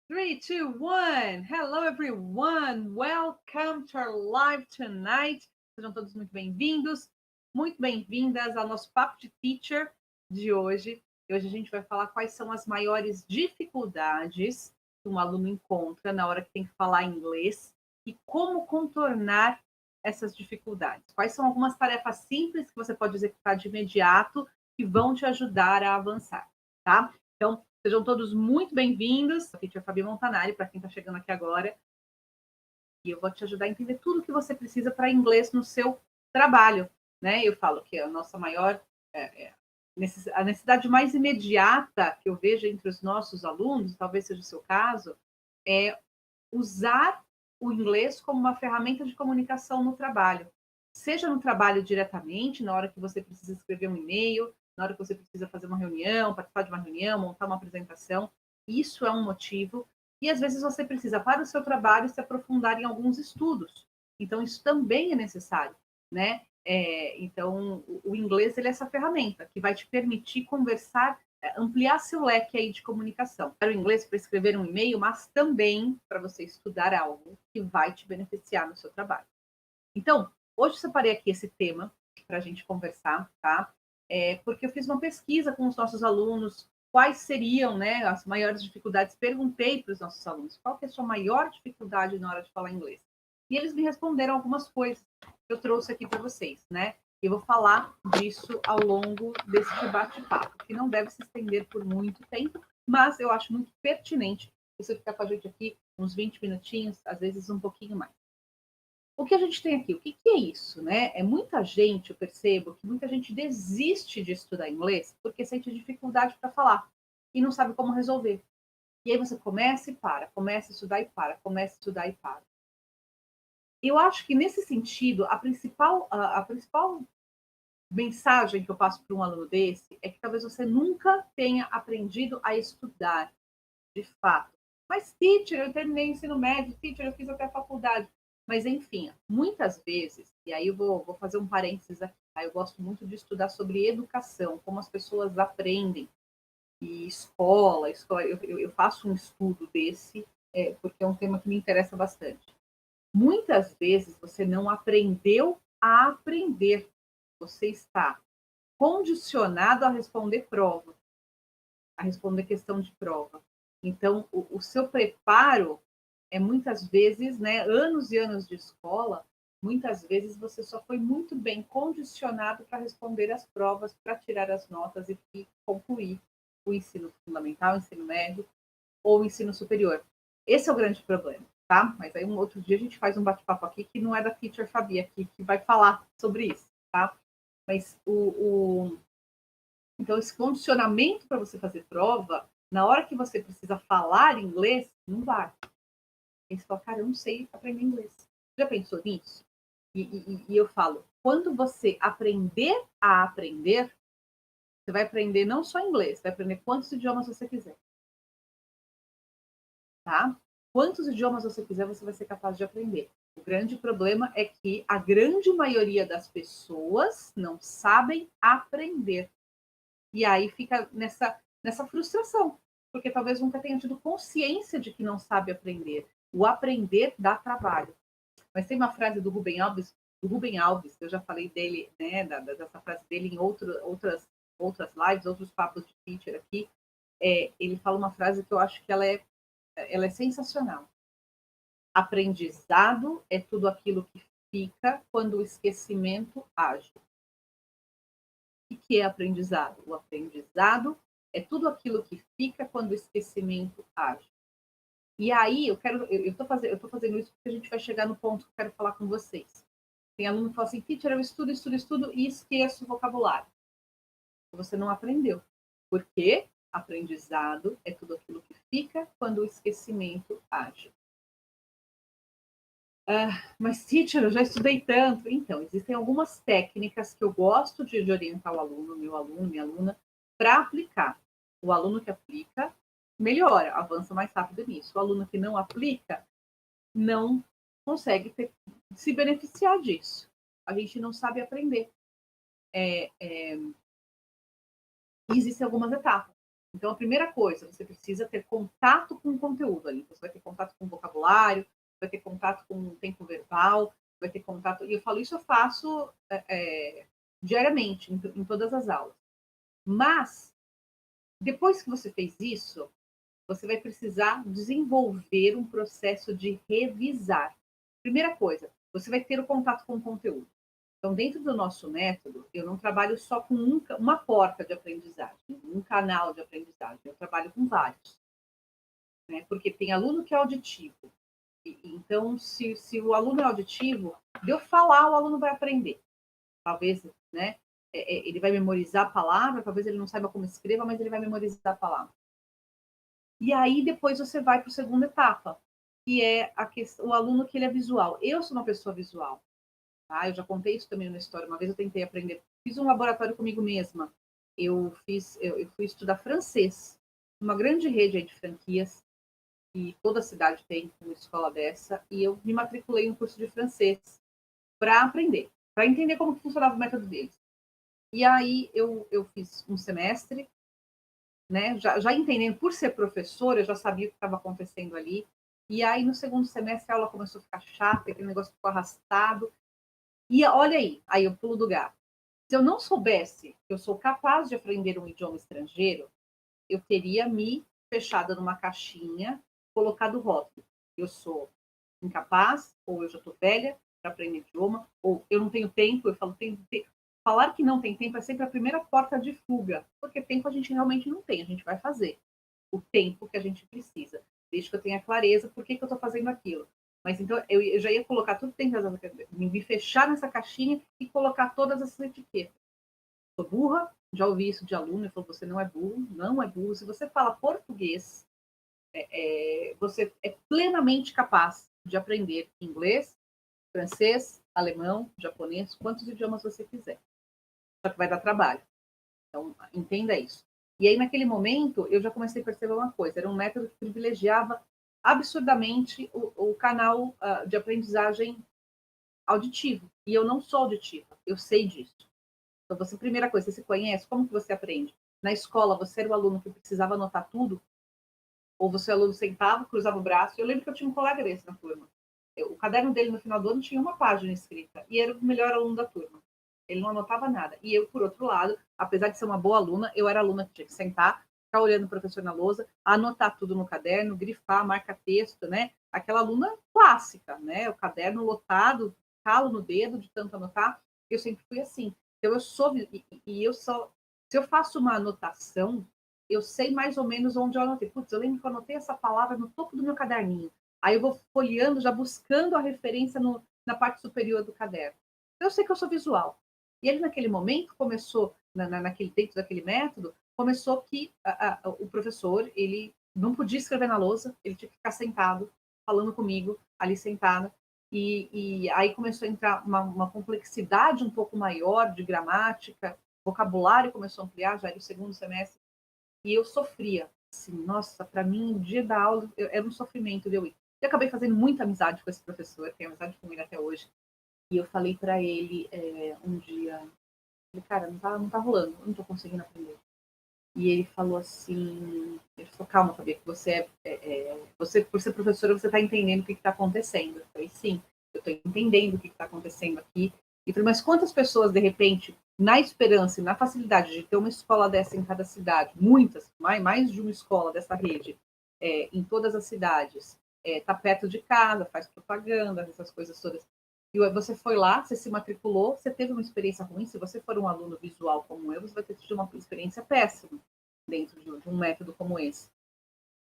Three, two, one. Hello, everyone. Welcome to our live tonight. Sejam todos muito bem-vindas ao nosso Papo de Teacher de hoje. E hoje a gente vai falar quais são as maiores dificuldades que um aluno encontra na hora que tem que falar inglês e como contornar essas dificuldades. Quais são algumas tarefas simples que você pode executar de imediato que vão te ajudar a avançar, tá? Então, sejam todos muito bem-vindos. Aqui é a Fabi Montanari, para quem está chegando aqui agora. E eu vou te ajudar a entender tudo o que você precisa para inglês no seu trabalho. Né? Eu falo que a nossa maior a necessidade mais imediata que eu vejo entre os nossos alunos, talvez seja o seu caso, é usar o inglês como uma ferramenta de comunicação no trabalho. Seja no trabalho diretamente, na hora que você precisa escrever um e-mail, na hora que você precisa fazer uma reunião, participar de uma reunião, montar uma apresentação. Isso é um motivo. E às vezes você precisa, para o seu trabalho, se aprofundar em alguns estudos. Então, isso também é necessário, né? Então, o inglês ele é essa ferramenta que vai te permitir conversar, ampliar seu leque aí de comunicação. O inglês para escrever um e-mail, mas também para você estudar algo que vai te beneficiar no seu trabalho. Então, hoje eu separei aqui esse tema para a gente conversar, tá? Porque eu fiz uma pesquisa com os nossos alunos, quais seriam, né, as maiores dificuldades. Perguntei para os nossos alunos qual que é a sua maior dificuldade na hora de falar inglês. E eles me responderam algumas coisas que eu trouxe aqui para vocês, né? Eu vou falar disso ao longo desse bate-papo, que não deve se estender por muito tempo, mas eu acho muito pertinente você ficar com a gente aqui uns 20 minutinhos, às vezes um pouquinho mais. O que a gente tem aqui? O que é isso, né? É muita gente, eu percebo que muita gente desiste de estudar inglês porque sente dificuldade para falar e não sabe como resolver. E aí você começa e para, começa a estudar e para, começa a estudar e para. Eu acho que nesse sentido, a principal mensagem que eu passo para um aluno desse é que talvez você nunca tenha aprendido a estudar, de fato. Mas, teacher, eu terminei o ensino médio, teacher, eu fiz até a faculdade. Mas, enfim, muitas vezes, e aí eu vou fazer um parênteses aqui, tá? Eu gosto muito de estudar sobre educação, como as pessoas aprendem, e escola eu faço um estudo desse, porque é um tema que me interessa bastante. Muitas vezes você não aprendeu a aprender, você está condicionado a responder prova, a responder questão de prova. Então, o seu preparo é muitas vezes, né, anos e anos de escola, muitas vezes você só foi muito bem condicionado para responder as provas, para tirar as notas e concluir o ensino fundamental, o ensino médio ou o ensino superior. Esse é o grande problema, tá? Mas aí um outro dia a gente faz um bate-papo aqui que não é da Teacher Fabi aqui, que vai falar sobre isso, tá? Mas então, esse condicionamento para você fazer prova, na hora que você precisa falar inglês, não vai. Aí você fala, cara, eu não sei aprender inglês. Já pensou nisso? E eu falo, quando você aprender a aprender, você vai aprender não só inglês, vai aprender quantos idiomas você quiser, tá? Quantos idiomas você quiser, você vai ser capaz de aprender. O grande problema é que a grande maioria das pessoas não sabem aprender. E aí fica nessa frustração, porque talvez nunca tenha tido consciência de que não sabe aprender. O aprender dá trabalho. Mas tem uma frase do Rubem Alves, que eu já falei dele, né, dessa frase dele em outras lives, outros papos de teacher aqui. Ele fala uma frase que eu acho que ela é sensacional. Aprendizado é tudo aquilo que fica quando o esquecimento age. O que é aprendizado? O aprendizado é tudo aquilo que fica quando o esquecimento age. E aí eu estou fazendo isso porque a gente vai chegar no ponto que eu quero falar com vocês. Tem aluno que fala assim, teacher, eu estudo, estudo, estudo e esqueço o vocabulário. Você não aprendeu. Por quê? Aprendizado é tudo aquilo que fica quando o esquecimento age. Mas, teacher, eu já estudei tanto. Então, existem algumas técnicas que eu gosto de orientar o aluno, meu aluno, minha aluna, para aplicar. O aluno que aplica melhora, avança mais rápido nisso. O aluno que não aplica não consegue se beneficiar disso. A gente não sabe aprender. Existem algumas etapas. Então, a primeira coisa, você precisa ter contato com o conteúdo ali. Você vai ter contato com o vocabulário, vai ter contato com o tempo verbal, vai ter contato. E eu falo isso, eu faço diariamente, em todas as aulas. Mas, depois que você fez isso, você vai precisar desenvolver um processo de revisar. Primeira coisa, você vai ter o contato com o conteúdo. Então, dentro do nosso método, eu não trabalho só com uma porta de aprendizagem, um canal de aprendizagem, eu trabalho com vários. Né? Porque tem aluno que é auditivo. Então, se o aluno é auditivo, de eu falar, o aluno vai aprender. Talvez, né? Ele vai memorizar a palavra, talvez ele não saiba como escreva, mas ele vai memorizar a palavra. E aí, depois você vai para a segunda etapa, que é o aluno que ele é visual. Eu sou uma pessoa visual. Tá? Eu já contei isso também na história. Uma vez eu tentei aprender, fiz um laboratório comigo mesma. Eu fui estudar francês, numa grande rede aí de franquias, e toda cidade tem uma escola dessa, e eu me matriculei no curso de francês para aprender, para entender como funcionava o método deles. E aí eu fiz um semestre, né, já entendendo, por ser professora, eu já sabia o que estava acontecendo ali. E aí, no segundo semestre, a aula começou a ficar chata, aquele negócio ficou arrastado. E olha aí eu pulo do gato. Se eu não soubesse que eu sou capaz de aprender um idioma estrangeiro, eu teria me fechado numa caixinha, colocado o rótulo. Eu sou incapaz, ou eu já estou velha para aprender idioma, ou eu não tenho tempo. Eu falo, falar que não tem tempo é sempre a primeira porta de fuga, porque tempo a gente realmente não tem, a gente vai fazer o tempo que a gente precisa, desde que eu tenha clareza por que eu estou fazendo aquilo. Mas então eu já ia colocar tudo dentro da me fechar nessa caixinha e colocar todas essas etiquetas. Sou burra, já ouvi isso de aluno, ele falou, você não é burro, não é burro. Se você fala português, você é plenamente capaz de aprender inglês, francês, alemão, japonês, quantos idiomas você quiser. Só que vai dar trabalho. Então, entenda isso. E aí, naquele momento, eu já comecei a perceber uma coisa. Era um método que privilegiava absurdamente o canal de aprendizagem auditivo. E eu não sou auditiva, eu sei disso. Então, você, primeira coisa, você se conhece? Como que você aprende? Na escola, você era o aluno que precisava anotar tudo? Ou você, aluno, sentava, cruzava o braço? Eu lembro que eu tinha um colega desse na turma. O caderno dele, no final do ano, tinha uma página escrita. E era o melhor aluno da turma. Ele não anotava nada. E eu, por outro lado, apesar de ser uma boa aluna, eu era aluna que tinha que sentar, ficar olhando o professor na lousa, anotar tudo no caderno, grifar, marca texto, né? Aquela aluna clássica, né? O caderno lotado, calo no dedo de tanto anotar. Eu sempre fui assim. Então, eu soube, e eu só... Se eu faço uma anotação, eu sei mais ou menos onde eu anotei. Putz, eu lembro que eu anotei essa palavra no topo do meu caderninho. Aí eu vou folheando, já buscando a referência na parte superior do caderno. Eu sei que eu sou visual. E ele, naquele momento, começou, dentro daquele método, começou que o professor, ele não podia escrever na lousa, ele tinha que ficar sentado, falando comigo, ali sentada. E aí começou a entrar uma complexidade um pouco maior de gramática, vocabulário começou a ampliar, já era o segundo semestre. E eu sofria. Assim, nossa, para mim, o dia da aula era um sofrimento de eu ir. Eu acabei fazendo muita amizade com esse professor, tenho amizade com ele até hoje. E eu falei para ele um dia, falei, cara, não tá rolando, eu não tô conseguindo aprender. E ele falou assim, ele falou, calma, Fabi, que você, por ser professora, você tá entendendo o que está acontecendo. Eu falei, sim, eu tô entendendo o que está acontecendo aqui. E falei, mas quantas pessoas, de repente, na esperança e na facilidade de ter uma escola dessa em cada cidade, muitas, mais de uma escola dessa rede, em todas as cidades, tá perto de casa, faz propaganda, essas coisas todas. E você foi lá, você se matriculou, você teve uma experiência ruim. Se você for um aluno visual como eu, você vai ter tido uma experiência péssima dentro de um método como esse.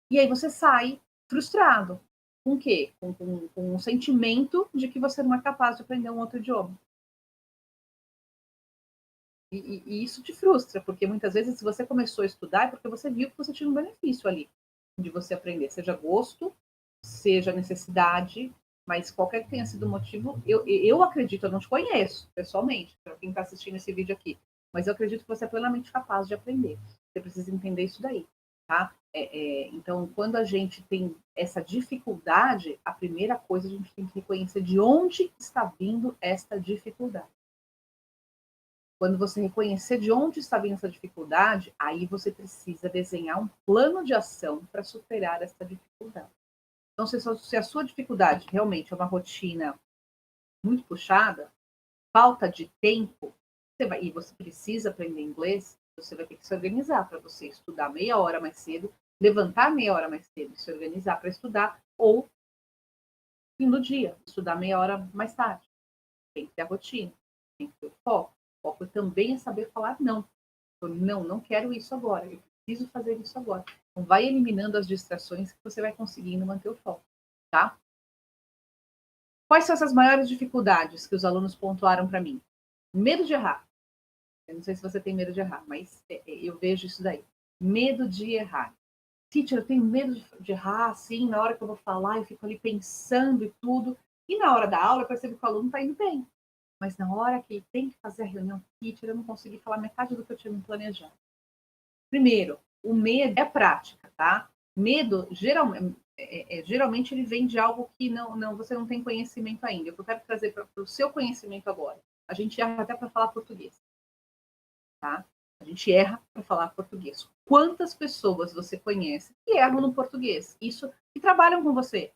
E aí você sai frustrado. Com o quê? Com o sentimento de que você não é capaz de aprender um outro idioma. E isso te frustra, porque muitas vezes, se você começou a estudar, é porque você viu que você tinha um benefício ali de você aprender, seja gosto, seja necessidade, mas qualquer que tenha sido o motivo, eu acredito, eu não te conheço pessoalmente, para quem está assistindo esse vídeo aqui, mas eu acredito que você é plenamente capaz de aprender. Você precisa entender isso daí, tá? Então, quando a gente tem essa dificuldade, a primeira coisa a gente tem que reconhecer de onde está vindo esta dificuldade. Quando você reconhecer de onde está vindo essa dificuldade, aí você precisa desenhar um plano de ação para superar essa dificuldade. Então, se a sua dificuldade realmente é uma rotina muito puxada, falta de tempo, e você precisa aprender inglês, você vai ter que se organizar para você estudar meia hora mais cedo, levantar meia hora mais cedo, se organizar para estudar, ou fim do dia, estudar meia hora mais tarde. Tem que ter a rotina, tem que ter o foco. O foco também é saber falar não. Não, não quero isso agora, eu preciso fazer isso agora. Então, vai eliminando as distrações que você vai conseguindo manter o foco, tá? Quais são essas maiores dificuldades que os alunos pontuaram para mim? Medo de errar. Eu não sei se você tem medo de errar, mas eu vejo isso daí. Medo de errar. Teacher, eu tenho medo de errar, assim, na hora que eu vou falar, eu fico ali pensando e tudo. E na hora da aula, eu percebo que o aluno está indo bem. Mas na hora que ele tem que fazer a reunião, teacher, eu não consegui falar metade do que eu tinha me planejado. Primeiro, o medo é prática, tá? Medo, geralmente, ele vem de algo que você não tem conhecimento ainda. Eu quero trazer para o seu conhecimento agora. A gente erra até para falar português, tá? A gente erra para falar português. Quantas pessoas você conhece que erram no português? Isso, que trabalham com você.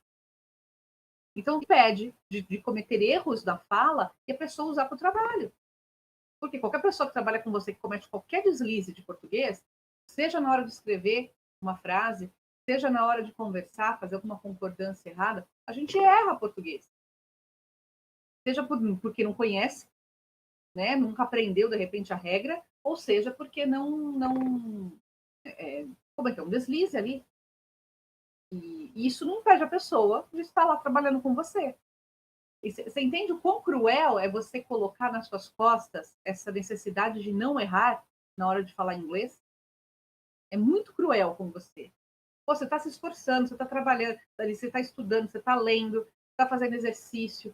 Então, impede de cometer erros na fala e a pessoa usar para o trabalho. Porque qualquer pessoa que trabalha com você que comete qualquer deslize de português, seja na hora de escrever uma frase, seja na hora de conversar, fazer alguma concordância errada, a gente erra português. Seja porque não conhece, né, nunca aprendeu de repente a regra, ou seja porque não cometeu um deslize ali. E isso não impede a pessoa de estar lá trabalhando com você. Você entende o quão cruel é você colocar nas suas costas essa necessidade de não errar na hora de falar inglês? É muito cruel com você. Pô, você está se esforçando, você está trabalhando, você está estudando, você está lendo, está fazendo exercício.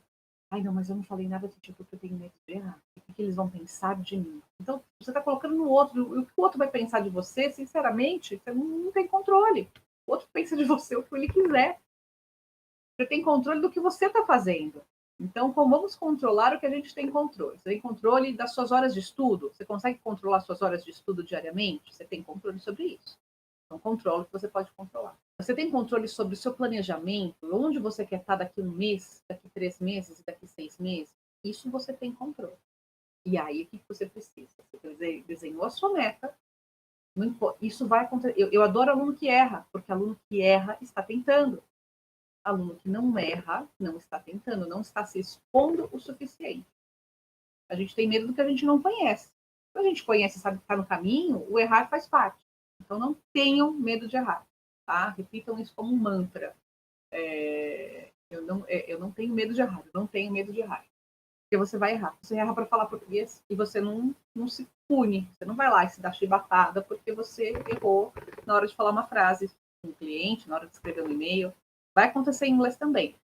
Ai, não, mas eu não falei nada do tipo porque eu tenho medo de errar. O que eles vão pensar de mim? Então, você está colocando no outro. O que o outro vai pensar de você, sinceramente, você não tem controle. O outro pensa de você o que ele quiser. Você tem controle do que você está fazendo. Então, como vamos controlar o que a gente tem controle? Você tem controle das suas horas de estudo? Você consegue controlar suas horas de estudo diariamente? Você tem controle sobre isso. Então, controle o que você pode controlar. Você tem controle sobre o seu planejamento, onde você quer estar daqui 1 mês, daqui 3 meses, daqui 6 meses? Isso você tem controle. E aí, o que você precisa? Você desenhou a sua meta, isso vai acontecer. Eu adoro aluno que erra, porque aluno que erra está tentando. Aluno que não erra, não está tentando, não está se expondo o suficiente. A gente tem medo do que a gente não conhece. Quando a gente conhece e sabe que está no caminho, o errar faz parte. Então, não tenham medo de errar. Tá? Repitam isso como um mantra. Eu não tenho medo de errar. Eu não tenho medo de errar. Porque você vai errar. Você erra para falar português e você não se pune. Você não vai lá e se dá chibatada porque você errou na hora de falar uma frase com um cliente, na hora de escrever um e-mail. Vai acontecer em inglês também.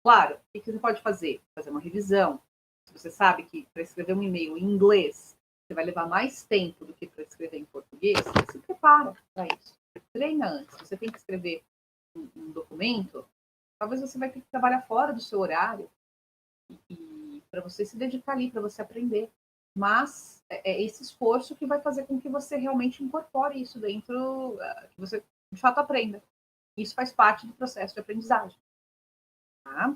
Claro, o que você pode fazer? Fazer uma revisão. Se você sabe que para escrever um e-mail em inglês você vai levar mais tempo do que para escrever em português, você se prepara para isso. Treina antes. Você tem que escrever um documento, talvez você vai ter que trabalhar fora do seu horário e para você se dedicar ali, para você aprender. Mas é esse esforço que vai fazer com que você realmente incorpore isso dentro, que você de fato aprenda. Isso faz parte do processo de aprendizagem. Tá?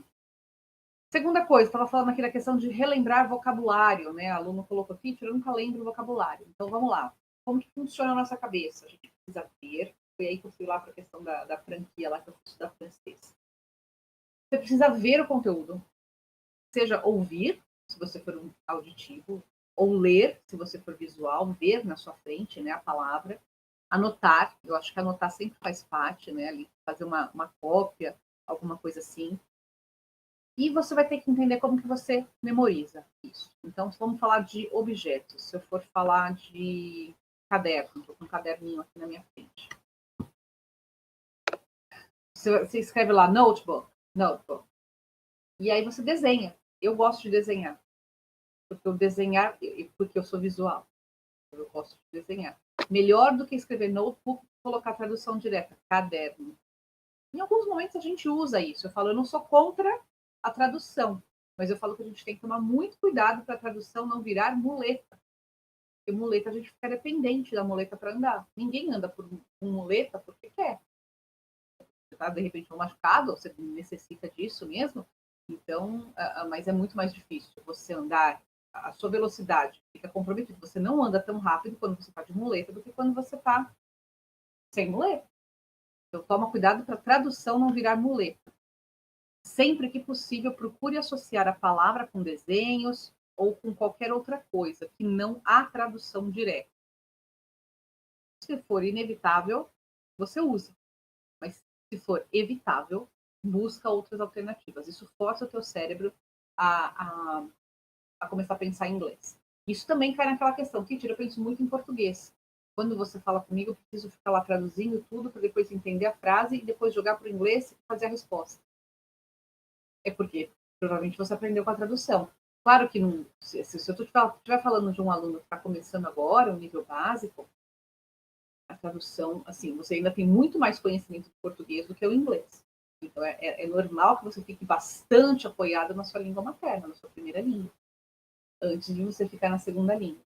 Segunda coisa, estava falando aqui da questão de relembrar vocabulário, né? O aluno colocou aqui, eu nunca lembro o vocabulário. Então, vamos lá. Como que funciona a nossa cabeça? A gente precisa ver. Foi aí que eu fui lá para a questão da franquia, lá que eu fui estudar francês. Você precisa ver o conteúdo. Seja ouvir, se você for um auditivo, ou ler, se você for visual, ver na sua frente, né, a palavra. Anotar, eu acho que anotar sempre faz parte, né? Ali, fazer uma cópia, alguma coisa assim. E você vai ter que entender como que você memoriza isso. Então, vamos falar de objetos. Se eu for falar de caderno, estou com um caderninho aqui na minha frente. Você escreve lá notebook. E aí você desenha. Eu gosto de desenhar. Porque eu sou visual. Eu gosto de desenhar. Melhor do que escrever notebook, colocar tradução direta, caderno. Em alguns momentos a gente usa isso. Eu falo, eu não sou contra a tradução, mas eu falo que a gente tem que tomar muito cuidado para a tradução não virar muleta. Porque muleta a gente fica dependente da muleta para andar. Ninguém anda com muleta porque quer. Você está, de repente, machucado, você necessita disso mesmo. Então, mas é muito mais difícil você andar, a sua velocidade fica comprometida. Você não anda tão rápido quando você está de muleta do que quando você está sem muleta. Então, toma cuidado para a tradução não virar muleta. Sempre que possível, procure associar a palavra com desenhos ou com qualquer outra coisa, que não há tradução direta. Se for inevitável, você usa. Mas se for evitável, busca outras alternativas. Isso força o teu cérebro a começar a pensar em inglês. Isso também cai naquela questão, que eu penso muito em português. Quando você fala comigo, eu preciso ficar lá traduzindo tudo para depois entender a frase e depois jogar para o inglês e fazer a resposta. É porque provavelmente você aprendeu com a tradução. Claro que não, se eu estiver falando de um aluno que está começando agora, um nível básico, a tradução, assim, você ainda tem muito mais conhecimento de português do que o inglês. Então, é normal que você fique bastante apoiado na sua língua materna, na sua primeira língua, antes de você ficar na segunda língua.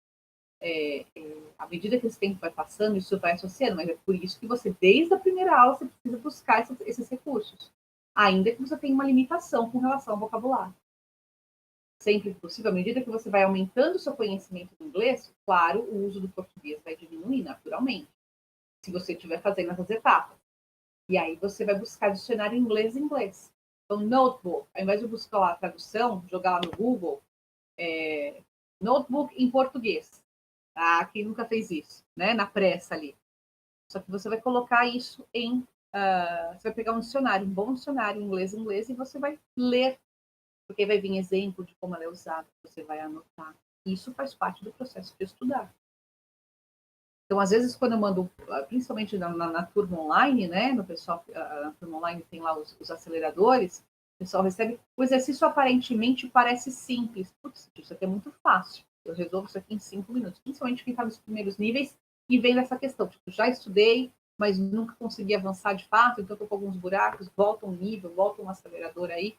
À medida que esse tempo vai passando, isso vai associando, mas é por isso que você, desde a primeira aula, você precisa buscar esses recursos, ainda que você tenha uma limitação com relação ao vocabulário. Sempre que possível, à medida que você vai aumentando o seu conhecimento do inglês, claro, o uso do português vai diminuir naturalmente, se você estiver fazendo essas etapas. E aí você vai buscar dicionário inglês. Então, notebook, ao invés de buscar lá a tradução, jogar lá no Google, notebook em português. Ah, quem nunca fez isso, né? Na pressa ali. Só que você vai colocar isso você vai pegar um dicionário, um bom dicionário inglês, e você vai ler, porque vai vir exemplo de como ela é usada, você vai anotar. Isso faz parte do processo de estudar. Então, às vezes, quando eu mando, principalmente na turma online, né, no pessoal, na turma online tem lá os aceleradores, o pessoal recebe, o exercício aparentemente parece simples. Putz, isso aqui é muito fácil. Eu resolvo isso aqui em 5 minutos. Principalmente quem está nos primeiros níveis e vem dessa questão. Tipo, já estudei, mas nunca consegui avançar de fato, então estou com alguns buracos, volta um nível, volta um acelerador aí.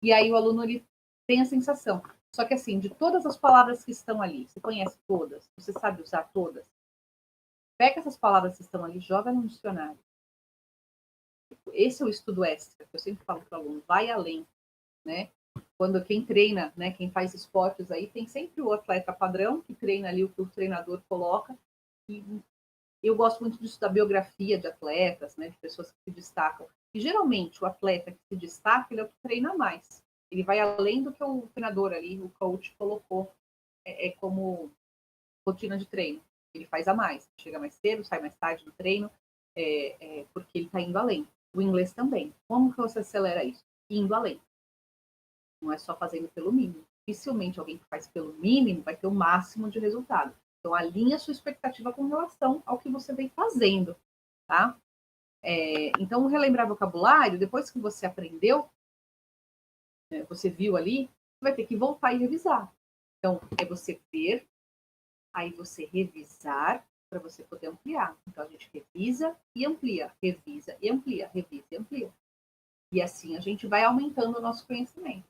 E aí o aluno ele tem a sensação. Só que assim, de todas as palavras que estão ali, você conhece todas? Você sabe usar todas? Pega essas palavras que estão ali, joga no dicionário. Esse é o estudo extra, que eu sempre falo para o aluno, vai além, né? Quando quem treina, né, quem faz esportes aí, tem sempre o atleta padrão, que treina ali o que o treinador coloca, e eu gosto muito disso da biografia de atletas, né, de pessoas que se destacam. E geralmente o atleta que se destaca, ele é o que treina mais. Ele vai além do que o treinador ali, o coach colocou como rotina de treino. Ele faz a mais, chega mais cedo, sai mais tarde do treino, porque ele está indo além. O inglês também. Como que você acelera isso? Indo além. Não é só fazendo pelo mínimo. Dificilmente alguém que faz pelo mínimo vai ter o máximo de resultado. Então, alinhe a sua expectativa com relação ao que você vem fazendo, tá? Então, relembrar vocabulário, depois que você aprendeu, você viu ali, você vai ter que voltar e revisar. Então, é você ver, aí você revisar para você poder ampliar. Então, a gente revisa e amplia, revisa e amplia, revisa e amplia. E assim a gente vai aumentando o nosso conhecimento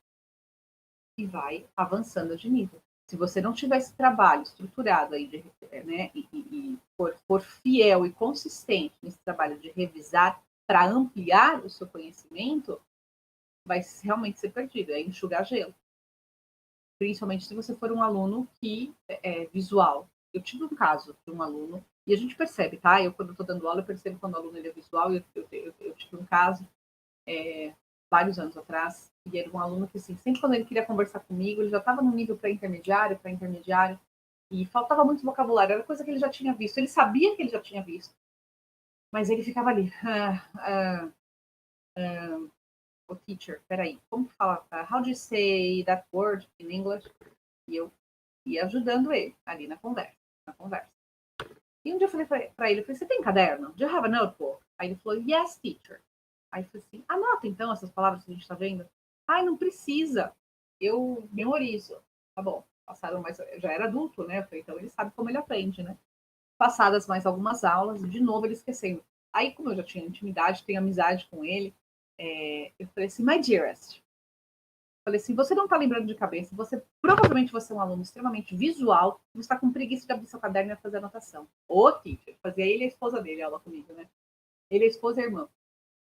e vai avançando de nível. Se você não tiver esse trabalho estruturado aí, né, e for fiel e consistente nesse trabalho de revisar para ampliar o seu conhecimento, vai realmente ser perdido, é enxugar gelo. Principalmente se você for um aluno que é visual. Eu tive um caso de um aluno, e a gente percebe, tá? Eu, quando estou dando aula, eu percebo quando o aluno ele é visual, e eu tive um caso vários anos atrás, e era um aluno que, assim, sempre quando ele queria conversar comigo, ele já estava no nível pré-intermediário, e faltava muito vocabulário, era coisa que ele já tinha visto, ele sabia que ele já tinha visto, mas ele ficava ali, o teacher, peraí, como que fala? How do you say that word in English? E eu ia ajudando ele ali na conversa. E um dia eu falei para ele, você tem caderno? Do you have a notebook? Aí ele falou, yes, teacher. Aí eu falei assim, anota então essas palavras que a gente está vendo. Ai, não precisa. Eu memorizo. Tá bom. Passaram mais, já era adulto, né? Eu falei, então ele sabe como ele aprende, né? Passadas mais algumas aulas, de novo ele esquecendo. Aí, como eu já tinha intimidade, tenho amizade com ele, eu falei assim, my dearest, Falei assim, você não está lembrando de cabeça, provavelmente você é um aluno extremamente visual, você está com preguiça de abrir seu caderno e fazer anotação. Ô, teacher, fazia ele e a esposa dele aula comigo, né? Ele, a esposa e a irmã.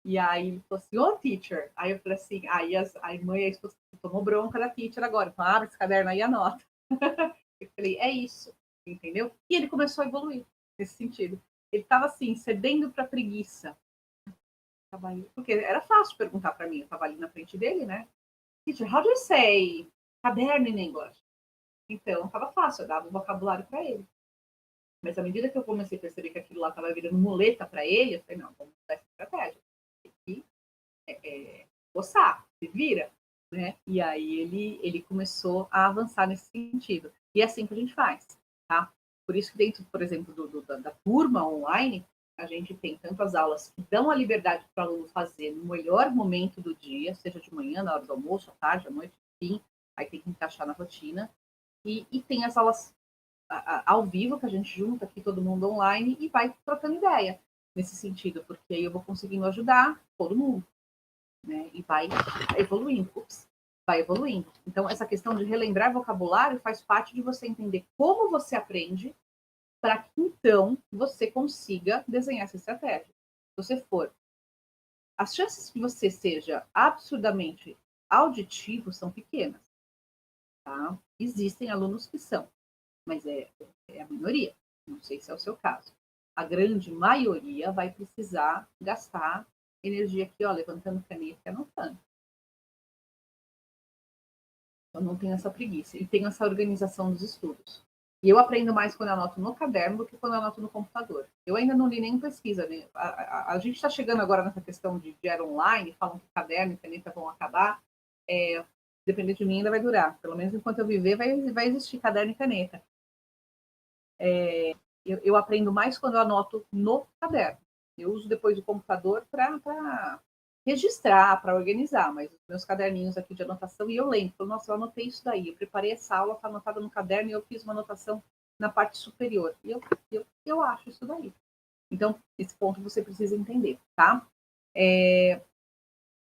E aí ele falou assim, ô, teacher. Aí eu falei assim, aí a irmã e a esposa tomou bronca da teacher agora. Falou, abre esse caderno aí e anota. Eu falei, é isso, entendeu? E ele começou a evoluir nesse sentido. Ele estava assim, cedendo para preguiça. Porque era fácil perguntar para mim, eu estava ali na frente dele, né? Teacher, how do you say caderno in English? Então, estava fácil, eu dava um vocabulário para ele. Mas à medida que eu comecei a perceber que aquilo lá estava virando muleta para ele, eu falei, não, vamos mudar essa estratégia. Tem que coçar, se vira. Né? E aí ele começou a avançar nesse sentido. E é assim que a gente faz, tá? Por isso que dentro, por exemplo, da turma online, a gente tem tanto as aulas que dão a liberdade para o aluno fazer no melhor momento do dia, seja de manhã, na hora do almoço, à tarde, à noite, enfim, aí tem que encaixar na rotina. E tem as aulas ao vivo, que a gente junta aqui todo mundo online e vai trocando ideia nesse sentido, porque aí eu vou conseguindo ajudar todo mundo, né? E vai evoluindo. Vai evoluindo. Então, essa questão de relembrar vocabulário faz parte de você entender como você aprende para que, então, você consiga desenhar essa estratégia. Se você for... As chances que você seja absurdamente auditivo são pequenas. Tá? Existem alunos que são, mas é a minoria. Não sei se é o seu caso. A grande maioria vai precisar gastar energia aqui, ó, levantando caneta e anotando. Eu não tenho essa preguiça. E tenho essa organização dos estudos. E eu aprendo mais quando eu anoto no caderno do que quando eu anoto no computador. Eu ainda não li nem pesquisa. Né? A gente está chegando agora nessa questão de era online, falam que caderno e caneta vão acabar. Dependendo de mim, ainda vai durar. Pelo menos enquanto eu viver, vai existir caderno e caneta. Eu aprendo mais quando eu anoto no caderno. Eu uso depois o computador para registrar, para organizar, mas os meus caderninhos aqui de anotação, e eu lembro, nossa, eu anotei isso daí, eu preparei essa aula, está anotada no caderno e eu fiz uma anotação na parte superior. E eu acho isso daí. Então, esse ponto você precisa entender, tá?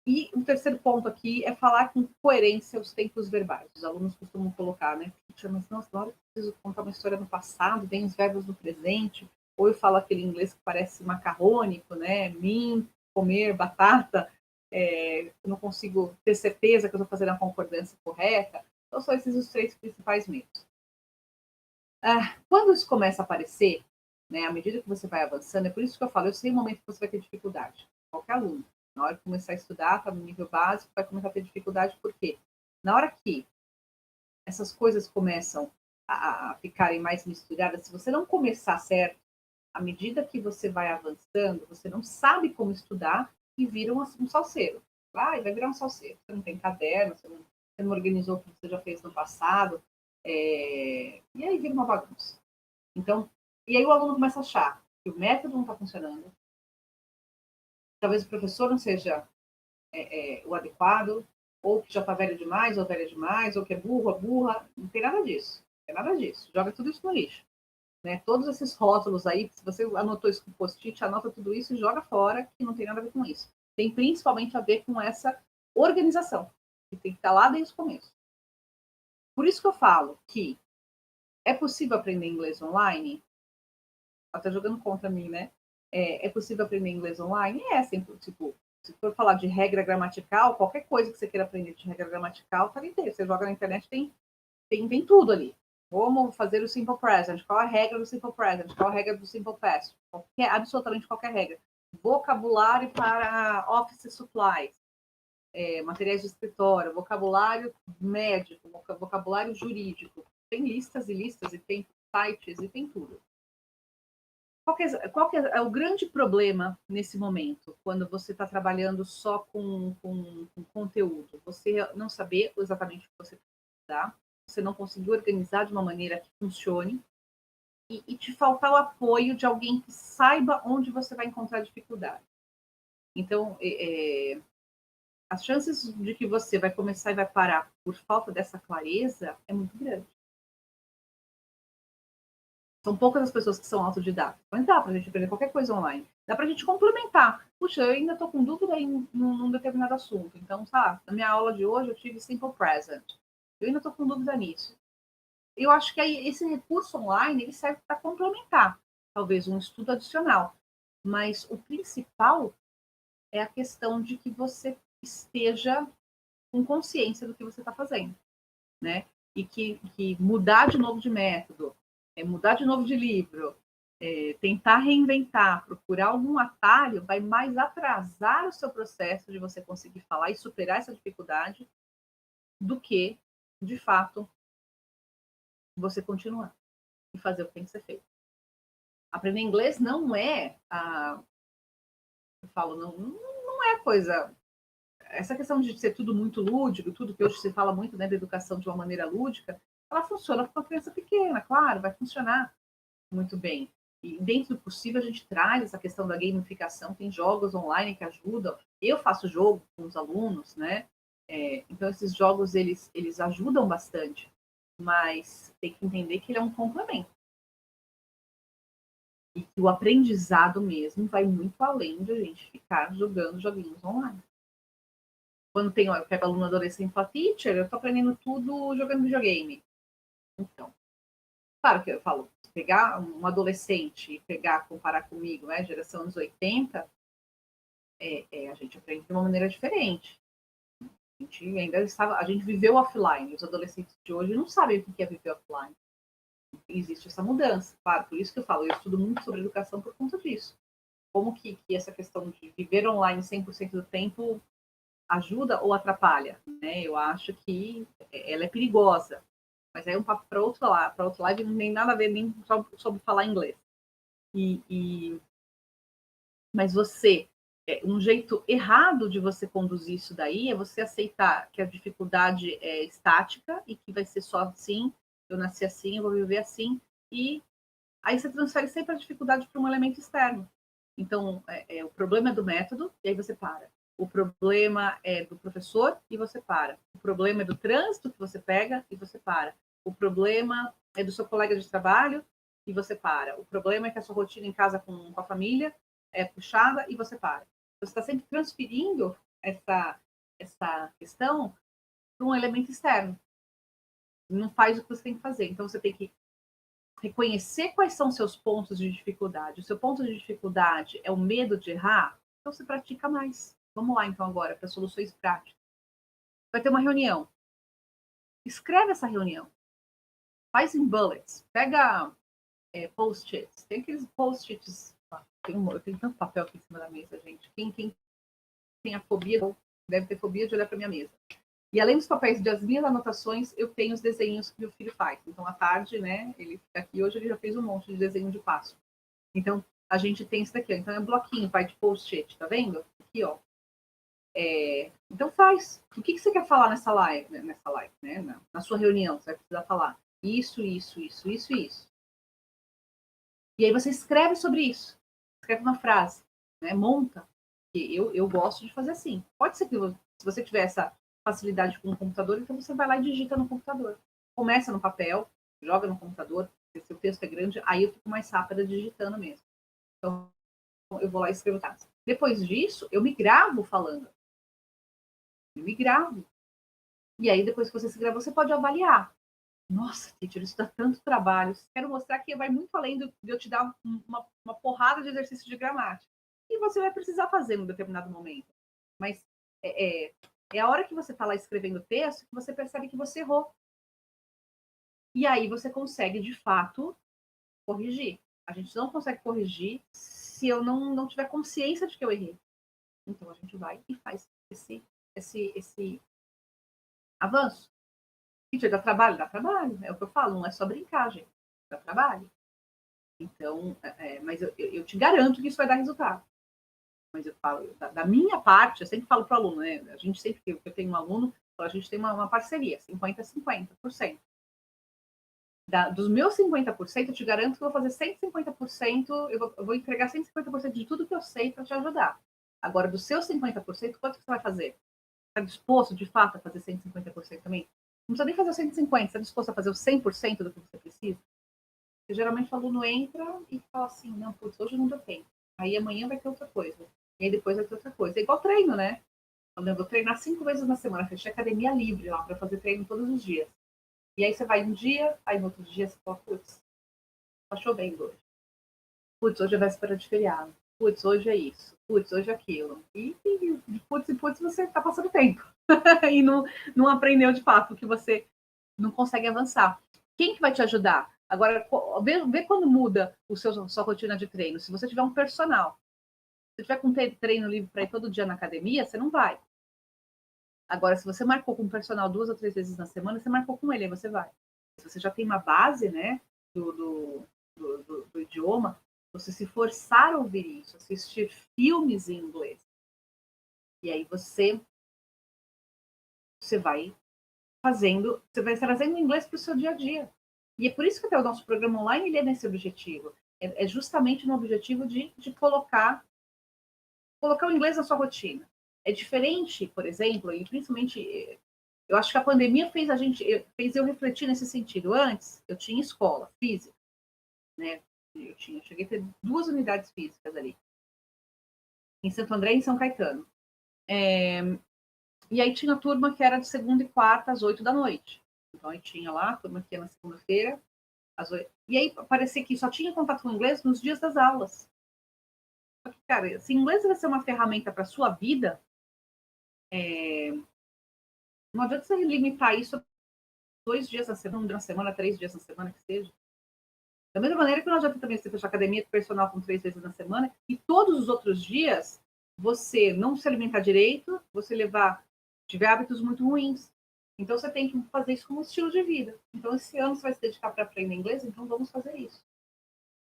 E o terceiro ponto aqui é falar com coerência os tempos verbais. Os alunos costumam colocar, né? Mas, nossa, na hora que eu preciso contar uma história no passado, vem os verbos no presente, ou eu falo aquele inglês que parece macarrônico, né? Mim, comer, batata, eu não consigo ter certeza que eu estou fazendo a concordância correta. Então, são esses os três principais medos. Quando isso começa a aparecer, né, à medida que você vai avançando, é por isso que eu falo, eu sei o momento que você vai ter dificuldade, qualquer aluno. Na hora de começar a estudar, está no nível básico, vai começar a ter dificuldade, por quê? Na hora que essas coisas começam a ficarem mais misturadas, se você não começar certo, à medida que você vai avançando, você não sabe como estudar e vira um salseiro. Vai virar um salseiro. Você não tem caderno, você não organizou o que você já fez no passado, e aí vira uma bagunça. Então, e aí o aluno começa a achar que o método não está funcionando, talvez o professor não seja o adequado, ou que já está velho demais, ou velha demais, ou que é burro, ou burra. Não tem nada disso. Não tem nada disso. Joga tudo isso no lixo. Né? Todos esses rótulos aí, se você anotou isso com post-it, anota tudo isso e joga fora, que não tem nada a ver com isso. Tem principalmente a ver com essa organização, que tem que estar lá desde o começo. Por isso que eu falo que é possível aprender inglês online? Está jogando contra mim, né? É possível aprender inglês online? Sempre, tipo, se for falar de regra gramatical, qualquer coisa que você queira aprender de regra gramatical, tá ali dentro. Você joga na internet, tem tudo ali. Como fazer o simple present, qual a regra do simple present, qual a regra do simple past, absolutamente qualquer regra. Vocabulário para office supplies, materiais de escritório, vocabulário médico, vocabulário jurídico. Tem listas e listas, e tem sites, e tem tudo. Qual que é o grande problema nesse momento, quando você está trabalhando só com conteúdo? Você não saber exatamente o que você precisa, você não conseguir organizar de uma maneira que funcione e te faltar o apoio de alguém que saiba onde você vai encontrar dificuldade. Então, as chances de que você vai começar e vai parar por falta dessa clareza é muito grande. São poucas as pessoas que são autodidatas. Mas dá para a gente aprender qualquer coisa online. Dá para a gente complementar. Puxa, eu ainda estou com dúvida num determinado assunto. Então, sabe, na minha aula de hoje eu tive simple present. Eu ainda estou com dúvida nisso. Eu acho que aí esse recurso online ele serve para complementar, talvez um estudo adicional. Mas o principal é a questão de que você esteja com consciência do que você está fazendo, né? E que mudar de novo de método, mudar de novo de livro, tentar reinventar, procurar algum atalho, vai mais atrasar o seu processo de você conseguir falar e superar essa dificuldade do que, de fato, você continuar e fazer o que tem que ser feito. Aprender inglês não é eu falo, não é coisa. Essa questão de ser tudo muito lúdico, tudo que hoje se fala muito, né, da educação de uma maneira lúdica, ela funciona para uma criança pequena, claro, vai funcionar muito bem. E dentro do possível a gente traz essa questão da gamificação, tem jogos online que ajudam. Eu faço jogo com os alunos, né? Então esses jogos eles ajudam bastante, mas tem que entender que ele é um complemento. E que o aprendizado mesmo vai muito além de a gente ficar jogando joguinhos online. Quando eu pego aluno adolescente e falo, teacher, eu tô aprendendo tudo jogando videogame. Então, claro que eu falo, pegar um adolescente e comparar comigo, né, geração anos 80, a gente aprende de uma maneira diferente. A gente viveu offline, os adolescentes de hoje não sabem o que é viver offline. Existe essa mudança, claro, por isso que eu falo, eu estudo muito sobre educação por conta disso. Como que essa questão de viver online 100% do tempo ajuda ou atrapalha, né? Eu acho que ela é perigosa, mas é um papo para outro live, não tem nada a ver nem sobre falar inglês. Mas um jeito errado de você conduzir isso daí é você aceitar que a dificuldade é estática e que vai ser só assim, eu nasci assim, eu vou viver assim, e aí você transfere sempre a dificuldade para um elemento externo. Então, o problema é do método, e aí você para. O problema é do professor, e você para. O problema é do trânsito que você pega, e você para. O problema é do seu colega de trabalho, e você para. O problema é que a sua rotina em casa com a família é puxada, e você para. Você está sempre transferindo essa questão para um elemento externo. Não faz o que você tem que fazer. Então, você tem que reconhecer quais são seus pontos de dificuldade. O seu ponto de dificuldade é o medo de errar, então você pratica mais. Vamos lá, então, agora, para soluções práticas. Vai ter uma reunião. Escreve essa reunião. Faz em bullets. Pega post-its. Tem aqueles post-its. Eu tenho tanto papel aqui em cima da mesa, gente. Quem tem a fobia, deve ter fobia de olhar para minha mesa. E além dos papéis das minhas anotações, eu tenho os desenhos que meu filho faz. Então, à tarde, né, ele fica aqui, hoje ele já fez um monte de desenho de passo. Então, a gente tem isso daqui, ó. Então é um bloquinho, vai de post-it, tá vendo? Aqui, ó. Então faz. O que você quer falar nessa live, né? Na sua reunião, você vai precisar falar isso, isso, isso, isso e isso. E aí você escreve sobre isso. Escreve uma frase, né? Monta. Eu gosto de fazer assim. Pode ser que se você tiver essa facilidade com o computador, então você vai lá e digita no computador. Começa no papel, joga no computador, se o texto é grande, aí eu fico mais rápida digitando mesmo. Então, eu vou lá e escrevo task. Depois disso, eu me gravo falando. Eu me gravo. E aí, depois que você se grava, você pode avaliar. Nossa, teacher, isso dá tanto trabalho. Quero mostrar que vai muito além de eu te dar uma porrada de exercício de gramática. E você vai precisar fazer em um determinado momento. Mas é a hora que você está lá escrevendo o texto que você percebe que você errou. E aí você consegue, de fato, corrigir. A gente não consegue corrigir se eu não tiver consciência de que eu errei. Então a gente vai e faz esse avanço. Teacher, dá trabalho? Dá trabalho. É o que eu falo, não é só brincar, gente. Dá trabalho. Então, mas eu te garanto que isso vai dar resultado. Mas eu falo, da minha parte, eu sempre falo para o aluno, né? A gente sempre que eu tenho um aluno, a gente tem uma parceria, 50-50%. Dos meus 50%, eu te garanto que eu vou fazer 150%, eu vou entregar 150% de tudo que eu sei para te ajudar. Agora, dos seus 50%, quanto que você vai fazer? Está disposto, de fato, a fazer 150% também? Não precisa nem fazer o 150%, está disposto a fazer o 100% do que você precisa? Porque geralmente o aluno entra e fala assim, não, putz, hoje não deu tempo. Aí amanhã vai ter outra coisa. E aí depois vai ter outra coisa. É igual treino, né? Eu vou treinar 5 vezes na semana. Fechei academia livre lá para fazer treino todos os dias. E aí você vai um dia, aí no outro dia você fala, putz, tá chovendo hoje. Putz, hoje é véspera de feriado. Putz, hoje é isso. Putz, hoje é aquilo. E putz, você tá passando tempo. E não aprendeu de fato, porque você não consegue avançar. Quem que vai te ajudar? Agora, vê quando muda sua rotina de treino. Se você tiver um personal, se tiver com treino livre para ir todo dia na academia, você não vai. Agora, se você marcou com um personal 2 ou 3 vezes na semana, você marcou com ele, aí você vai. Se você já tem uma base, né, do idioma, você se forçar a ouvir isso, assistir filmes em inglês. E aí você vai fazendo, você vai trazendo inglês para o seu dia a dia. E é por isso que até o nosso programa online ele é nesse objetivo. É justamente no objetivo de colocar o inglês na sua rotina. É diferente, por exemplo, e principalmente eu acho que a pandemia fez eu refletir nesse sentido. Antes, eu tinha escola física, né? Eu cheguei a ter 2 unidades físicas ali, em Santo André e em São Caetano. E aí tinha a turma que era de segunda e quarta às 8 da noite. Então aí tinha lá a turma que ia na segunda-feira, às 8. E aí parecia que só tinha contato com o inglês nos dias das aulas. Só que, cara, se inglês vai ser uma ferramenta para sua vida, não adianta você limitar isso a 2 dias na semana, 3 dias na semana, que seja. Da mesma maneira que não adianta também você fechar academia personal com 3 vezes na semana e todos os outros dias você não se alimentar direito, você tiver hábitos muito ruins. Então você tem que fazer isso como estilo de vida. Então esse ano você vai se dedicar para aprender inglês, então vamos fazer isso.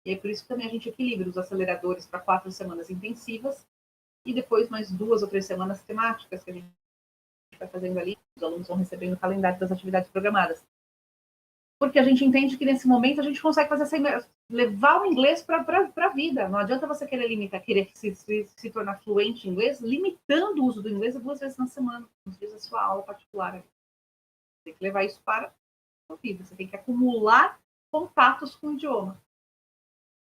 E é por isso que também a gente equilibra os aceleradores para 4 semanas intensivas e depois mais 2 ou 3 semanas temáticas que a gente vai fazendo ali. Os alunos vão recebendo o calendário das atividades programadas. Porque a gente entende que nesse momento a gente consegue fazer levar o inglês para a vida. Não adianta você querer se tornar fluente em inglês, limitando o uso do inglês 2 vezes na semana, nos dias da sua aula particular. Você tem que levar isso para a sua vida. Você tem que acumular contatos com o idioma.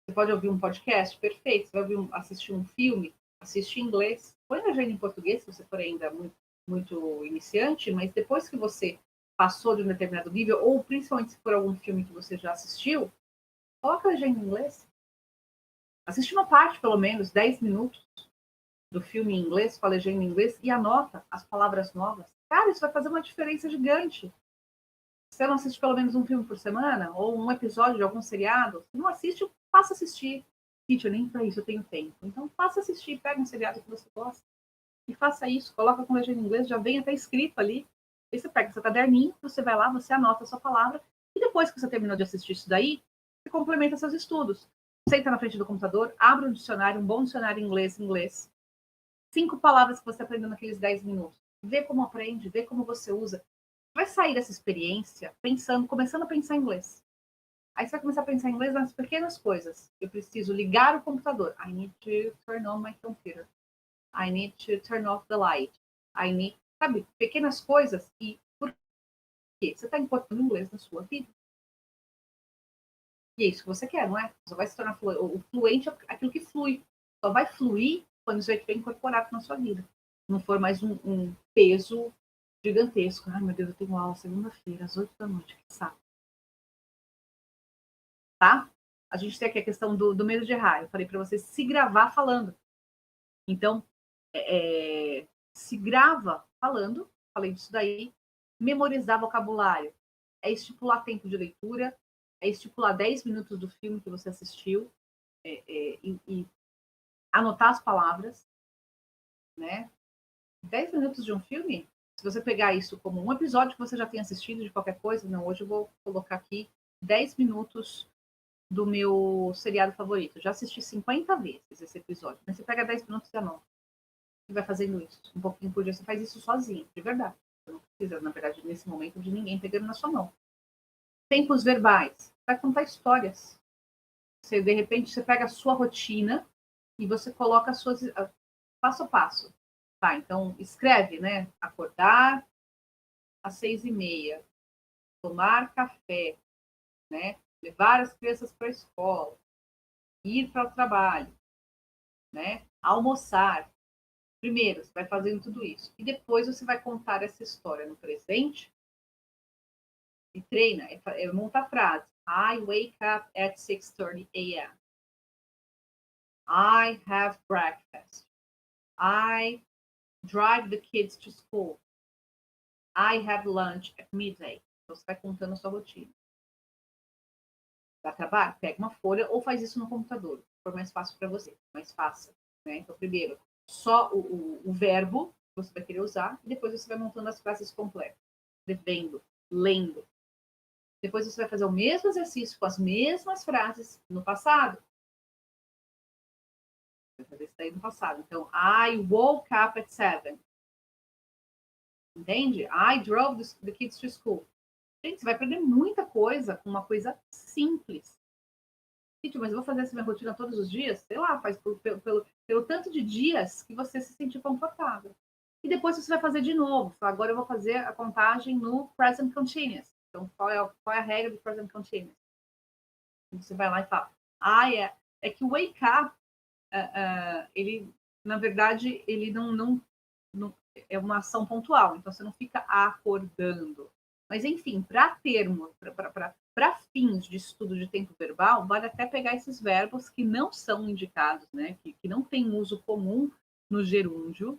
Você pode ouvir um podcast, perfeito. Você vai assistir um filme, assiste em inglês. Põe a legenda em português, se você for ainda muito, muito iniciante, mas depois que você passou de um determinado nível, ou principalmente se for algum filme que você já assistiu, coloca a legenda em inglês. Assiste uma parte, pelo menos, 10 minutos do filme em inglês, com a legenda em inglês, e anota as palavras novas. Cara, isso vai fazer uma diferença gigante. Você não assiste pelo menos um filme por semana, ou um episódio de algum seriado, se não assiste, passa a assistir. Teacher, nem para isso eu tenho tempo. Então, passa a assistir, pega um seriado que você gosta e faça isso. Coloca com legenda em inglês, já vem até escrito ali. Aí você pega seu caderninho, você vai lá, você anota a sua palavra, e depois que você terminou de assistir isso daí, você complementa seus estudos. Senta na frente do computador, abre um dicionário, um bom dicionário inglês. 5 palavras que você aprendeu naqueles 10 minutos. Vê como aprende, vê como você usa. Vai sair dessa experiência começando a pensar em inglês. Aí você vai começar a pensar em inglês nas pequenas coisas. Eu preciso ligar o computador. I need to turn on my computer. I need to turn off the light. Sabe, pequenas coisas e por quê? Você está importando inglês na sua vida. E é isso que você quer, não é? Só vai se tornar fluente. O fluente é aquilo que flui. Só vai fluir quando isso estiver incorporado na sua vida. Não for mais um peso gigantesco. Ai, meu Deus, eu tenho aula segunda-feira, às 8 da noite. Que saco. Tá? A gente tem aqui a questão do medo de errar. Eu falei para você se gravar falando. Então, se grava falando. Falei disso daí. Memorizar vocabulário. É estipular tempo de leitura. É estipular 10 minutos do filme que você assistiu. E anotar as palavras. Né? 10 minutos de um filme, se você pegar isso como um episódio que você já tenha assistido de qualquer coisa, não, hoje eu vou colocar aqui 10 minutos do meu seriado favorito. Já assisti 50 vezes esse episódio, mas você pega 10 minutos e anota. Você vai fazendo isso, um pouquinho por dia, você faz isso sozinho, de verdade. Você não precisa, na verdade, nesse momento, de ninguém pegando na sua mão. Tempos verbais, vai contar histórias. Você, de repente, você pega a sua rotina e você coloca as suas passo a passo. Tá, então escreve, né? Acordar às 6h30, tomar café, né? Levar as crianças para a escola, ir para o trabalho, né? Almoçar. Primeiro, você vai fazendo tudo isso. E depois você vai contar essa história no presente e treina. Monta a frase. I wake up at 6:30 a.m. I have breakfast. I drive the kids to school. I have lunch at midday. Então, você vai contando a sua rotina. Dá trabalho? Pega uma folha ou faz isso no computador. Se for mais fácil para você, mais fácil. Né? Então, primeiro, só o verbo que você vai querer usar e depois você vai montando as frases completas. Devendo, lendo. Depois você vai fazer o mesmo exercício com as mesmas frases no passado. Vai fazer isso daí no passado. Então, I woke up at 7. Entende? I drove the kids to school. Gente, você vai aprender muita coisa com uma coisa simples. Gente, mas eu vou fazer essa minha rotina todos os dias? Sei lá, faz pelo tanto de dias que você se sentir confortável. E depois você vai fazer de novo. Agora eu vou fazer a contagem no present continuous. Então, qual é a regra do present continuous? Você vai lá e fala, é que o wake up, ele, na verdade, ele não é uma ação pontual, então você não fica acordando. Mas, enfim, para fins de estudo de tempo verbal, vale até pegar esses verbos que não são indicados, né? Que não têm uso comum no gerúndio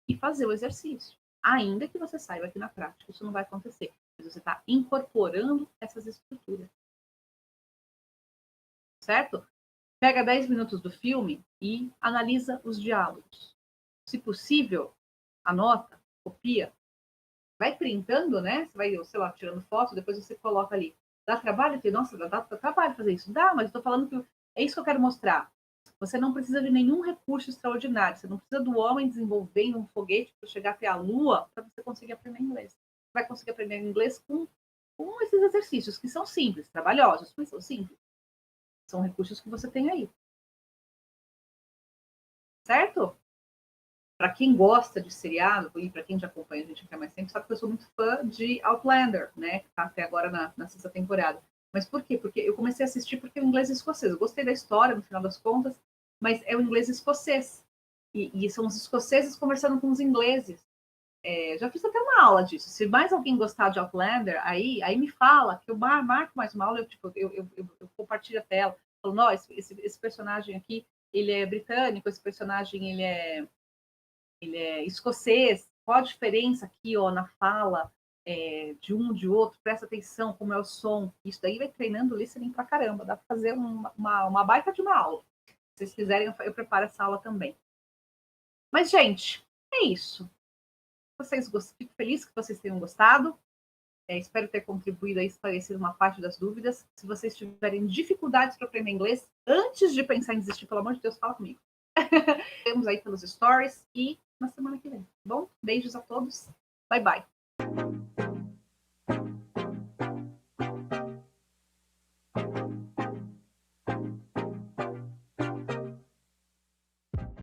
e fazer o exercício. Ainda que você saiba que na prática isso não vai acontecer, mas você está incorporando essas estruturas. Certo? Pega 10 minutos do filme e analisa os diálogos. Se possível, anota, copia, vai printando, né? Você vai, sei lá, tirando foto, depois você coloca ali. Dá trabalho? Nossa, dá trabalho fazer isso. Dá, mas estou falando que é isso que eu quero mostrar. Você não precisa de nenhum recurso extraordinário. Você não precisa do homem desenvolvendo um foguete para chegar até a Lua para você conseguir aprender inglês. Você vai conseguir aprender inglês com esses exercícios, que são simples, trabalhosos, mas são simples. São recursos que você tem aí. Certo? Para quem gosta de seriado, e para quem já acompanha a gente aqui há mais tempo, sabe que eu sou muito fã de Outlander, né? Que tá até agora na sexta temporada. Mas por quê? Porque eu comecei a assistir porque é o inglês escocês. Eu gostei da história, no final das contas, mas é o inglês escocês. E são os escoceses conversando com os ingleses. Já fiz até uma aula disso. Se mais alguém gostar de Outlander, aí me fala, que eu marco mais uma aula, eu compartilho a tela. Falo, não, esse personagem aqui, ele é britânico, esse personagem, ele é escocês. Qual a diferença aqui, ó, na fala de um, de outro? Presta atenção como é o som. Isso daí vai treinando o listening pra caramba. Dá pra fazer uma baita de uma aula. Se vocês quiserem, eu preparo essa aula também. Mas, gente, é isso. Fico feliz que vocês tenham gostado. Espero ter contribuído a esclarecer uma parte das dúvidas. Se vocês tiverem dificuldades para aprender inglês, antes de pensar em desistir, pelo amor de Deus, fala comigo. Temos aí pelos stories e na semana que vem. Bom, beijos a todos. Bye, bye.